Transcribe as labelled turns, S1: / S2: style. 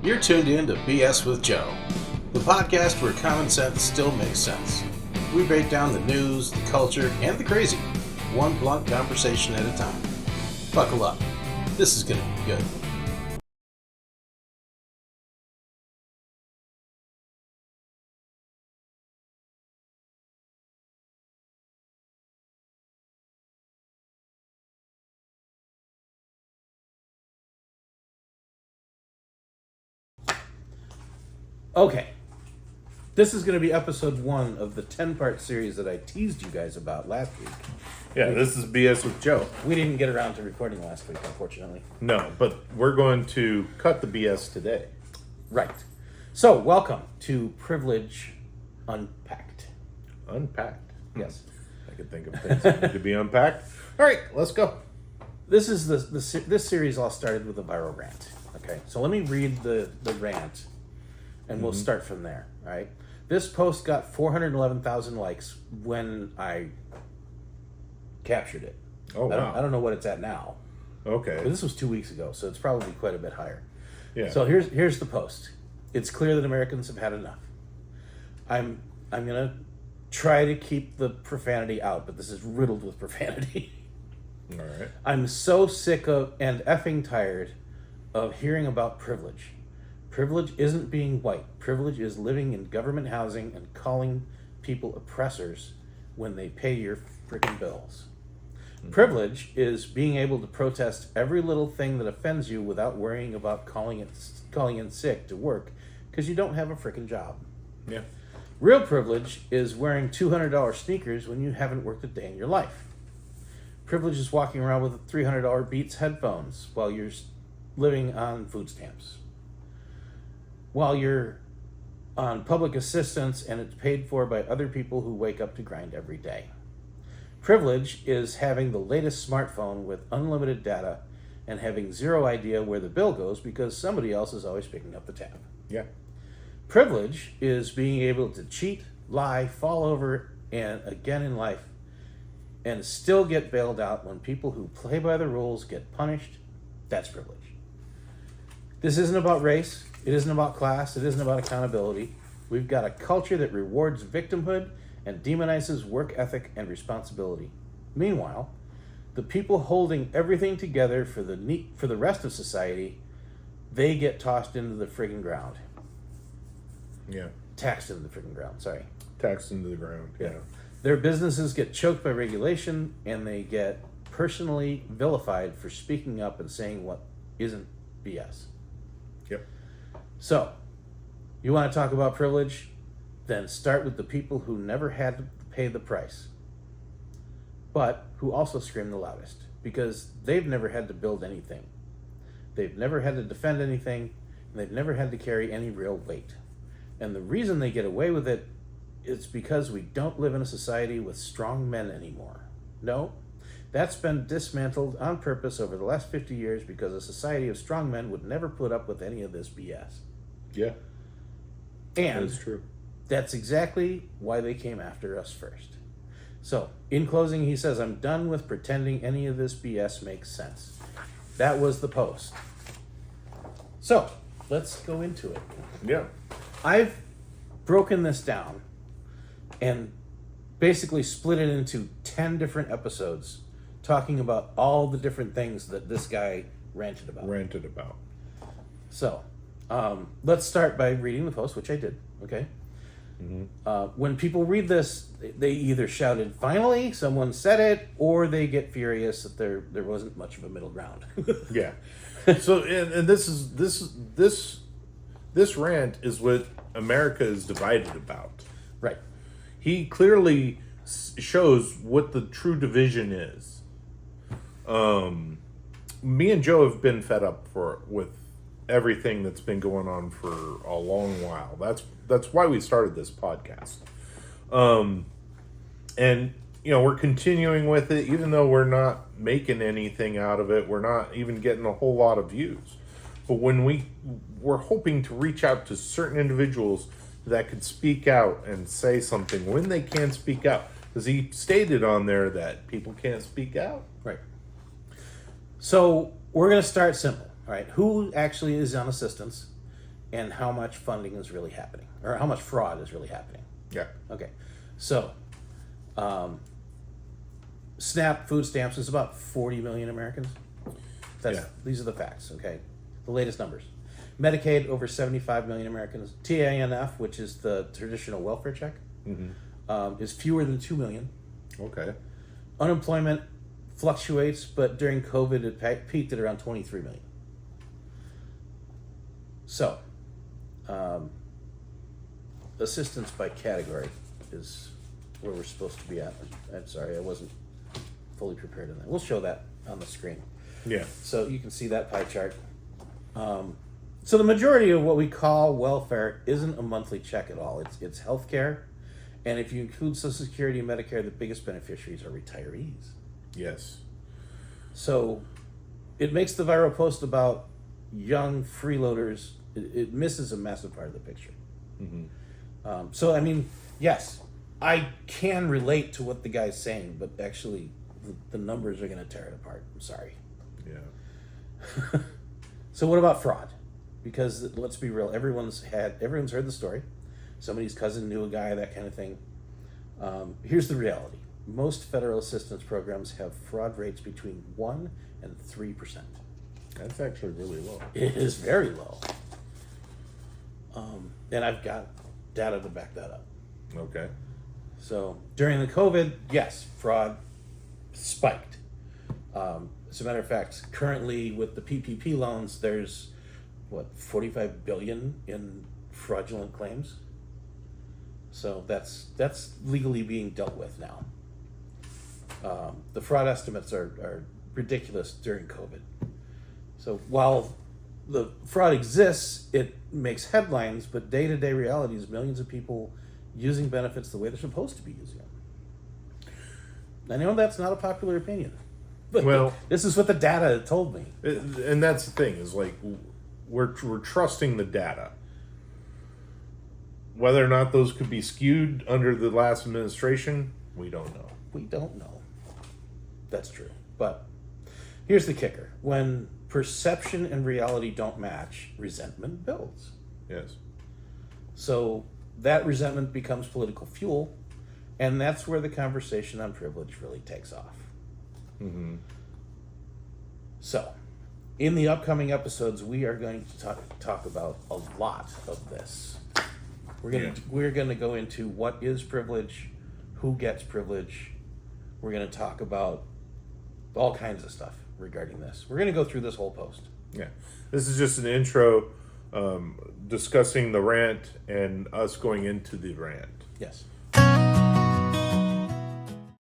S1: You're tuned in to BS with Joe, the podcast where common sense still makes sense. We break down the news, the culture, and the crazy, one blunt conversation at a time. Buckle up. This is going to be good.
S2: Okay, this is going to be episode 1 of the 10-part series that I teased you guys about last week.
S3: Yeah, this is BS with Joe.
S2: We didn't get around to recording last week, unfortunately.
S3: No, but we're going to cut the BS today.
S2: Right. So, welcome to Privilege Unpacked.
S3: Unpacked.
S2: Yes.
S3: I can think of things that need to be unpacked. All right, let's go.
S2: This is this series all started with a viral rant. Okay, so let me read the rant, and we'll start from there. All right. This post got 411,000 likes when I captured it.
S3: Oh, wow.
S2: I don't know what it's at now.
S3: Okay.
S2: But this was 2 weeks ago, so it's probably quite a bit higher.
S3: Yeah.
S2: So here's the post. It's clear that Americans have had enough. I'm gonna try to keep the profanity out, but this is riddled with profanity.
S3: All right.
S2: I'm so sick of and effing tired of hearing about privilege. Privilege isn't being white. Privilege is living in government housing and calling people oppressors when they pay your freaking bills. Privilege is being able to protest every little thing that offends you without worrying about calling in sick to work because you don't have a freaking job.
S3: Yeah.
S2: Real privilege is wearing $200 sneakers when you haven't worked a day in your life. Privilege is walking around with $300 Beats headphones while you're living on food stamps. While you're on public assistance and it's paid for by other people who wake up to grind every day. Privilege is having the latest smartphone with unlimited data and having zero idea where the bill goes because somebody else is always picking up the tab.
S3: Yeah.
S2: Privilege is being able to cheat, lie, fall over, and again in life, and still get bailed out when people who play by the rules get punished. That's privilege. This isn't about race. It isn't about class. It isn't about accountability. We've got a culture that rewards victimhood and demonizes work ethic and responsibility. Meanwhile, the people holding everything together for the rest of society, they get tossed into the friggin' ground.
S3: Yeah.
S2: Taxed into the friggin' ground, sorry.
S3: Taxed into the ground. Yeah.
S2: Their businesses get choked by regulation, and they get personally vilified for speaking up and saying what isn't BS.
S3: Yep.
S2: So, you want to talk about privilege? Then start with the people who never had to pay the price, but who also scream the loudest, because they've never had to build anything. They've never had to defend anything, and they've never had to carry any real weight. And the reason they get away with it is because we don't live in a society with strong men anymore. No, that's been dismantled on purpose over the last 50 years because a society of strong men would never put up with any of this BS.
S3: Yeah.
S2: And
S3: that's true.
S2: That's exactly why they came after us first. So, in closing, he says, I'm done with pretending any of this BS makes sense. That was the post. So, let's go into it.
S3: Yeah.
S2: I've broken this down and basically split it into 10 different episodes talking about all the different things that this guy ranted about. So, let's start by reading the post, which I did, okay? When people read this, they either shouted, finally, someone said it, or they get furious that there wasn't much of a middle ground.
S3: Yeah. So, and this rant is what America is divided about.
S2: Right.
S3: He clearly shows what the true division is. Me and Joe have been fed up with everything that's been going on for a long while. That's why we started this podcast. And we're continuing with it, even though we're not making anything out of it. We're not even getting a whole lot of views. But when we're hoping to reach out to certain individuals that could speak out and say something when they can speak out. Because he stated on there that people can't speak out.
S2: Right. So we're going to start simple. All right. Who actually is on assistance? and how much funding is really happening, or how much fraud is really happening.
S3: Yeah.
S2: Okay, so SNAP food stamps is about 40 million Americans. These are the facts, okay? The latest numbers. Medicaid, over 75 million Americans. TANF, which is the traditional welfare check, is fewer than 2 million.
S3: Okay.
S2: Unemployment fluctuates, but during COVID it peaked at around 23 million. So, assistance by category is where we're supposed to be at. I'm sorry, I wasn't fully prepared on that. We'll show that on the screen.
S3: Yeah.
S2: So you can see that pie chart. So the majority of what we call welfare isn't a monthly check at all. It's healthcare, and if you include Social Security and Medicare, the biggest beneficiaries are retirees.
S3: Yes.
S2: So it makes the viral post about young freeloaders, it misses a massive part of the picture. So I mean, yes, I can relate to what the guy's saying, but actually the numbers are going to tear it apart. I'm sorry.
S3: Yeah.
S2: So what about fraud? Because let's be real, everyone's heard the story. Somebody's cousin knew a guy, that kind of thing. Here's the reality. Most federal assistance programs have fraud rates between 1% and 3%.
S3: That's actually really low.
S2: It is very low. And I've got data to back that up.
S3: Okay.
S2: So during the COVID, yes, fraud spiked. As a matter of fact, currently with the PPP loans, there's 45 billion in fraudulent claims. So that's legally being dealt with now. The fraud estimates are ridiculous during COVID. So while the fraud exists, it makes headlines, but day-to-day reality is millions of people using benefits the way they're supposed to be using them. I know that's not a popular opinion, but this is what the data told me.
S3: And that's the thing, is like we're trusting the data. Whether or not those could be skewed under the last administration, we don't know.
S2: We don't know. That's true. But here's the kicker. When perception and reality don't match, resentment builds.
S3: Yes.
S2: So that resentment becomes political fuel, and that's where the conversation on privilege really takes off. So, in the upcoming episodes, we are going to talk about a lot of this. We're going to go into what is privilege, who gets privilege. We're going to talk about all kinds of stuff regarding this. We're going to go through this whole post.
S3: Yeah. This is just an intro discussing the rant and us going into the rant.
S2: Yes.